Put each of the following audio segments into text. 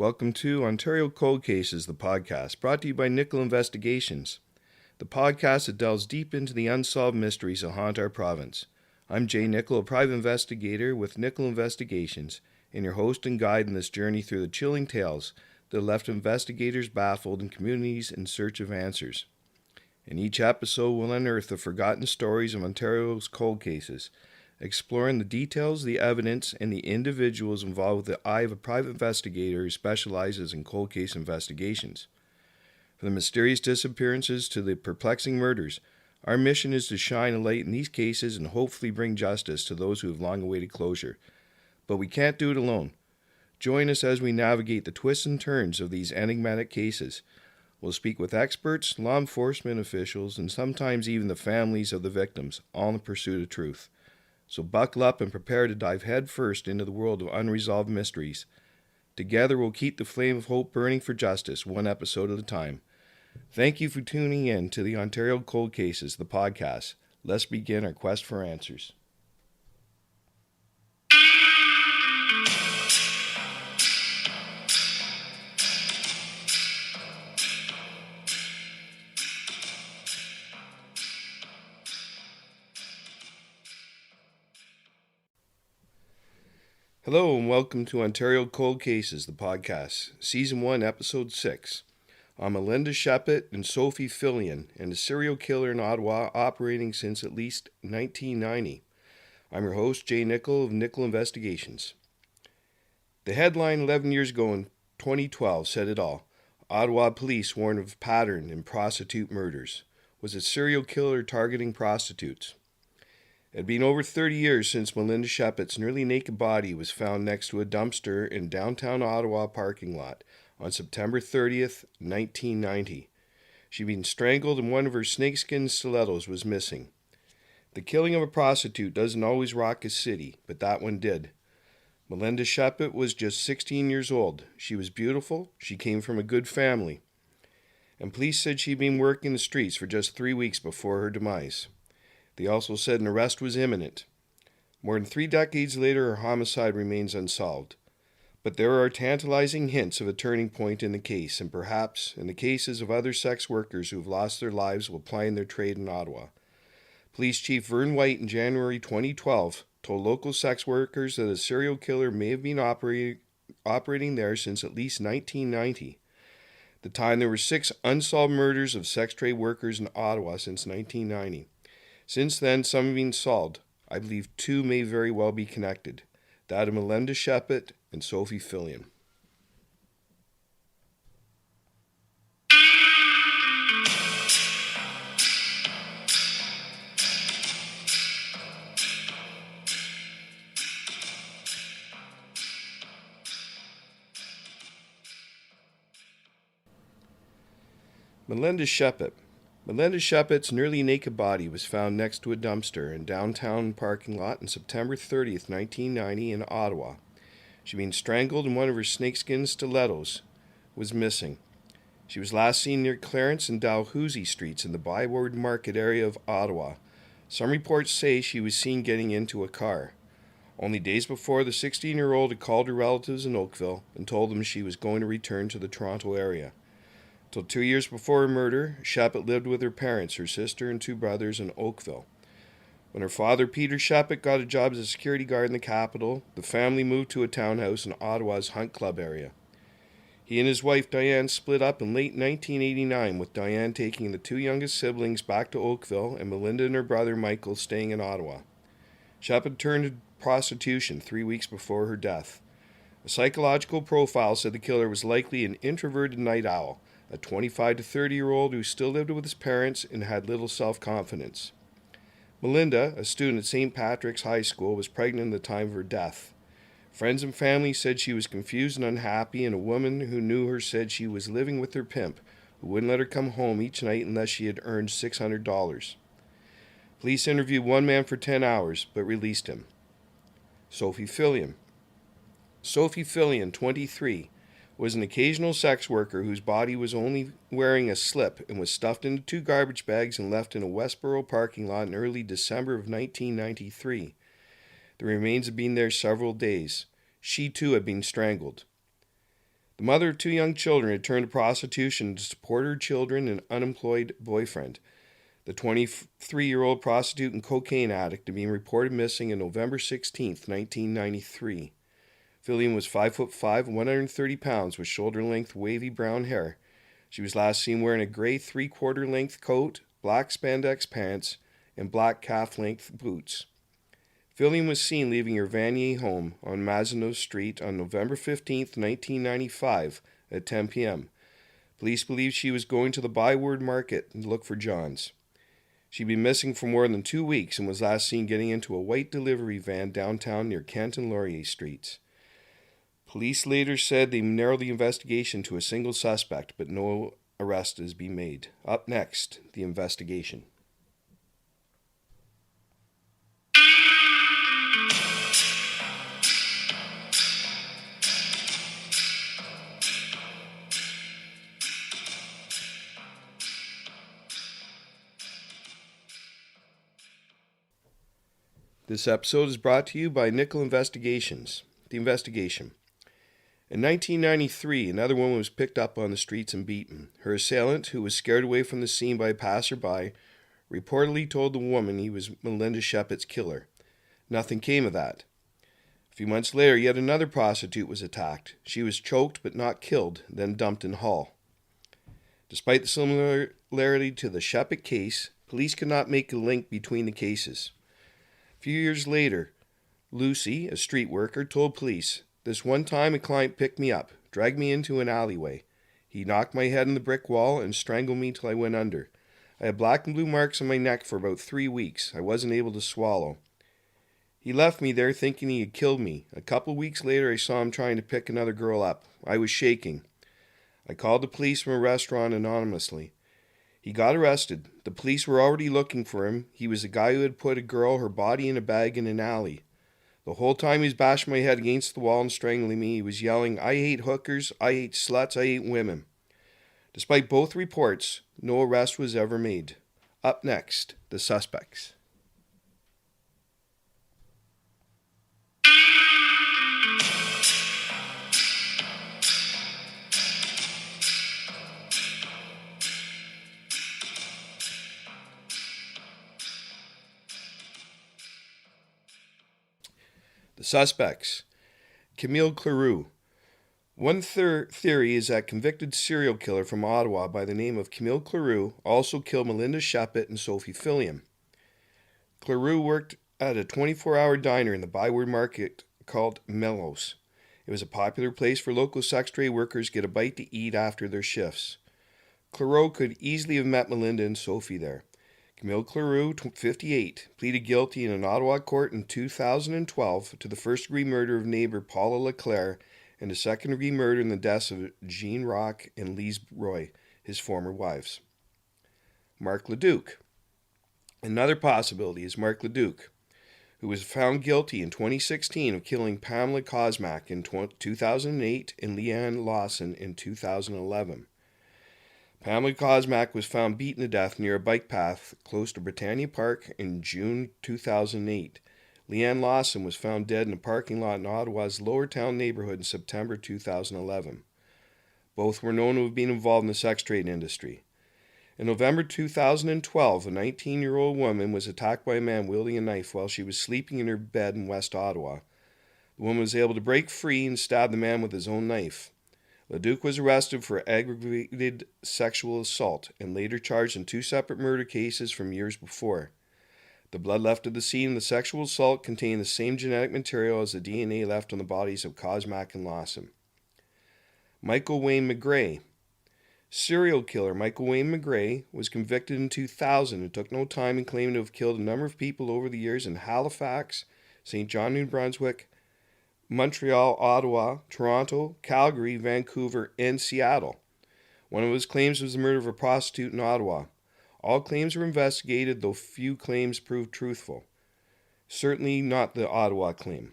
Welcome to Ontario Cold Cases, the podcast, brought to you by Nickel Investigations, the podcast that delves deep into the unsolved mysteries that haunt our province. I'm Jay Nickel, a private investigator with Nickel Investigations, and your host and guide in this journey through the chilling tales that left investigators baffled and communities in search of answers. In each episode, we'll unearth the forgotten stories of Ontario's cold cases, exploring the details, the evidence, and the individuals involved with the eye of a private investigator who specializes in cold case investigations. From the mysterious disappearances to the perplexing murders, our mission is to shine a light in these cases and hopefully bring justice to those who have long awaited closure. But we can't do it alone. Join us as we navigate the twists and turns of these enigmatic cases. We'll speak with experts, law enforcement officials, and sometimes even the families of the victims, all in the pursuit of truth. So buckle up and prepare to dive headfirst into the world of unresolved mysteries. Together we'll keep the flame of hope burning for justice, one episode at a time. Thank you for tuning in to the Ontario Cold Cases, the podcast. Let's begin our quest for answers. Hello and welcome to Ontario Cold Cases, the podcast, Season 1, Episode 6. I'm Melinda Sheppit Sophie Fillion, and a serial killer in Ottawa operating since at least 1990. I'm your host, Jay Nickel of Nickel Investigations. The headline 11 years ago in 2012 said it all. Ottawa police warned of pattern in prostitute murders. Was a serial killer targeting prostitutes? It had been over 30 years since Melinda Sheppit's nearly naked body was found next to a dumpster in downtown Ottawa parking lot on September 30th, 1990. She'd been strangled and one of her snakeskin stilettos was missing. The killing of a prostitute doesn't always rock a city, but that one did. Melinda Sheppit was just 16 years old. She was beautiful, she came from a good family, and police said she'd been working the streets for just 3 weeks before her demise. They also said an arrest was imminent. More than 3 decades later, her homicide remains unsolved. But there are tantalizing hints of a turning point in the case, and perhaps in the cases of other sex workers who have lost their lives while plying their trade in Ottawa. Police Chief Vern White in January 2012 told local sex workers that a serial killer may have been operating there since at least 1990. At the time, there were 6 unsolved murders of sex trade workers in Ottawa since 1990. Since then, some have been solved. I believe 2 may very well be connected. That of Melinda Sheppit and Sophie Fillion. Melinda Sheppit. Melinda Sheppit's nearly naked body was found next to a dumpster in downtown parking lot on September 30th, 1990 in Ottawa. She'd been strangled and one of her snakeskin stilettos was missing. She was last seen near Clarence and Dalhousie Streets in the Byward Market area of Ottawa. Some reports say she was seen getting into a car. Only days before, the 16-year-old had called her relatives in Oakville and told them she was going to return to the Toronto area. Till 2 years before her murder, Sheppit lived with her parents, her sister, and 2 brothers in Oakville. When her father, Peter Sheppit, got a job as a security guard in the capital, the family moved to a townhouse in Ottawa's Hunt Club area. He and his wife, Diane, split up in late 1989, with Diane taking the 2 youngest siblings back to Oakville and Melinda and her brother, Michael, staying in Ottawa. Sheppit turned to prostitution 3 weeks before her death. A psychological profile said the killer was likely an introverted night owl, a 25 to 30-year-old who still lived with his parents and had little self-confidence. Melinda, a student at St. Patrick's High School, was pregnant at the time of her death. Friends and family said she was confused and unhappy, and a woman who knew her said she was living with her pimp, who wouldn't let her come home each night unless she had earned $600. Police interviewed one man for 10 hours, but released him. Sophie Fillion. Sophie Fillion, 23, was an occasional sex worker whose body was only wearing a slip and was stuffed into 2 garbage bags and left in a Westboro parking lot in early December of 1993. The remains had been there several days. She too had been strangled. The mother of 2 young children had turned to prostitution to support her children and unemployed boyfriend. The 23-year-old prostitute and cocaine addict had been reported missing on November 16, 1993. Fillion was 5'5" and 130 pounds with shoulder-length wavy brown hair. She was last seen wearing a gray 3/4 length coat, black spandex pants, and black calf-length boots. Fillion was seen leaving her Vanier home on Mazenot Street on November 15, 1995 at 10 p.m. Police believe she was going to the Byward Market to look for Johns. She'd been missing for more than 2 weeks and was last seen getting into a white delivery van downtown near Kent and Laurier Streets. Police later said they narrowed the investigation to a single suspect, but no arrest has been made. Up next, the investigation. This episode is brought to you by Nickel Investigations. The investigation. In 1993, another woman was picked up on the streets and beaten. Her assailant, who was scared away from the scene by a passerby, reportedly told the woman he was Melinda Sheppit's killer. Nothing came of that. A few months later, yet another prostitute was attacked. She was choked but not killed, then dumped in Hull. Despite the similarity to the Sheppit case, police could not make a link between the cases. A few years later, Lucy, a street worker, told police, "This one time a client picked me up, dragged me into an alleyway. He knocked my head on the brick wall and strangled me till I went under. I had black and blue marks on my neck for about 3 weeks. I wasn't able to swallow. He left me there thinking he had killed me. A couple weeks later I saw him trying to pick another girl up. I was shaking. I called the police from a restaurant anonymously. He got arrested. The police were already looking for him. He was the guy who had put a girl, her body in a bag in an alley. The whole time he was bashing my head against the wall and strangling me, he was yelling, 'I hate hookers, I hate sluts, I hate women.' Despite both reports, no arrest was ever made. Up next, the suspects. The suspects. Camille Cleroux. One theory is that convicted serial killer from Ottawa by the name of Camille Cleroux also killed Melinda Sheppit and Sophie Fillion. Cleroux worked at a 24-hour diner in the Byward Market called Mellows. It was a popular place for local sex trade workers to get a bite to eat after their shifts. Cleroux could easily have met Melinda and Sophie there. Camille Cleroux, 58, pleaded guilty in an Ottawa court in 2012 to the first-degree murder of neighbor Paula LeClaire and the second-degree murder in the deaths of Jean Rock and Lise Roy, his former wives. Marc Leduc. Another possibility is Marc Leduc, who was found guilty in 2016 of killing Pamela Kosmak in 2008 and Leanne Lawson in 2011. Pamela Kosmak was found beaten to death near a bike path close to Britannia Park in June 2008. Leanne Lawson was found dead in a parking lot in Ottawa's Lower Town neighborhood in September 2011. Both were known to have been involved in the sex trade industry. In November 2012, a 19-year-old woman was attacked by a man wielding a knife while she was sleeping in her bed in West Ottawa. The woman was able to break free and stab the man with his own knife. Leduc was arrested for aggravated sexual assault and later charged in 2 separate murder cases from years before. The blood left at the scene of the sexual assault contained the same genetic material as the DNA left on the bodies of Kosmak and Lawson. Michael Wayne McGray. Serial killer Michael Wayne McGray was convicted in 2000 and took no time in claiming to have killed a number of people over the years in Halifax, St. John, New Brunswick, Montreal, Ottawa, Toronto, Calgary, Vancouver, and Seattle. One of his claims was the murder of a prostitute in Ottawa. All claims were investigated, though few claims proved truthful. Certainly not the Ottawa claim.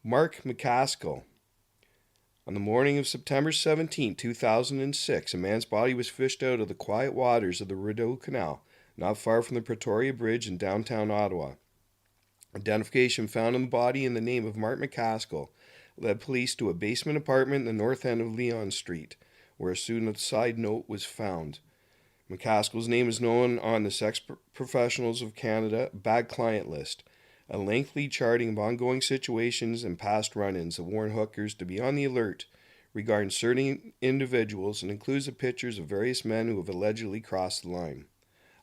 Mark McCaskill. On the morning of September 17, 2006, a man's body was fished out of the quiet waters of the Rideau Canal, not far from the Pretoria Bridge in downtown Ottawa. Identification found on the body in the name of Mark McCaskill led police to a basement apartment in the north end of Leon Street, where a suicide note was found. McCaskill's name is known on the Sex Professionals of Canada Bad Client List, a lengthy charting of ongoing situations and past run-ins that warn hookers to be on the alert regarding certain individuals, and includes the pictures of various men who have allegedly crossed the line.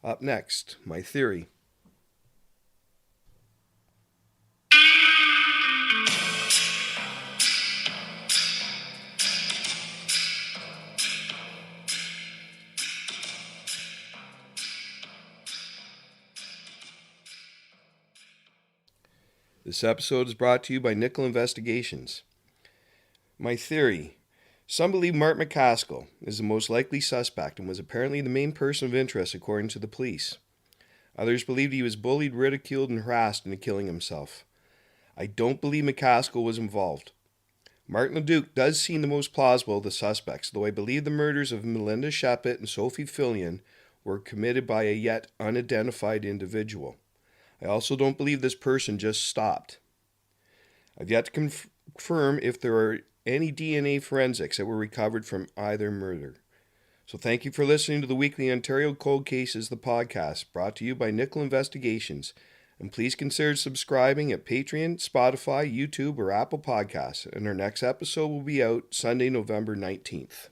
Up next, my theory. This episode is brought to you by Nickel Investigations. My theory. Some believe Mark McCaskill is the most likely suspect and was apparently the main person of interest according to the police. Others believed he was bullied, ridiculed, and harassed into killing himself. I don't believe McCaskill was involved. Martin LeDuc does seem the most plausible of the suspects, though I believe the murders of Melinda Sheppit and Sophie Fillion were committed by a yet unidentified individual. I also don't believe this person just stopped. I've yet to confirm if there are any DNA forensics that were recovered from either murder. So thank you for listening to the weekly Ontario Cold Cases, the podcast, brought to you by Nickel Investigations. And please consider subscribing at Patreon, Spotify, YouTube, or Apple Podcasts. And our next episode will be out Sunday, November 19th.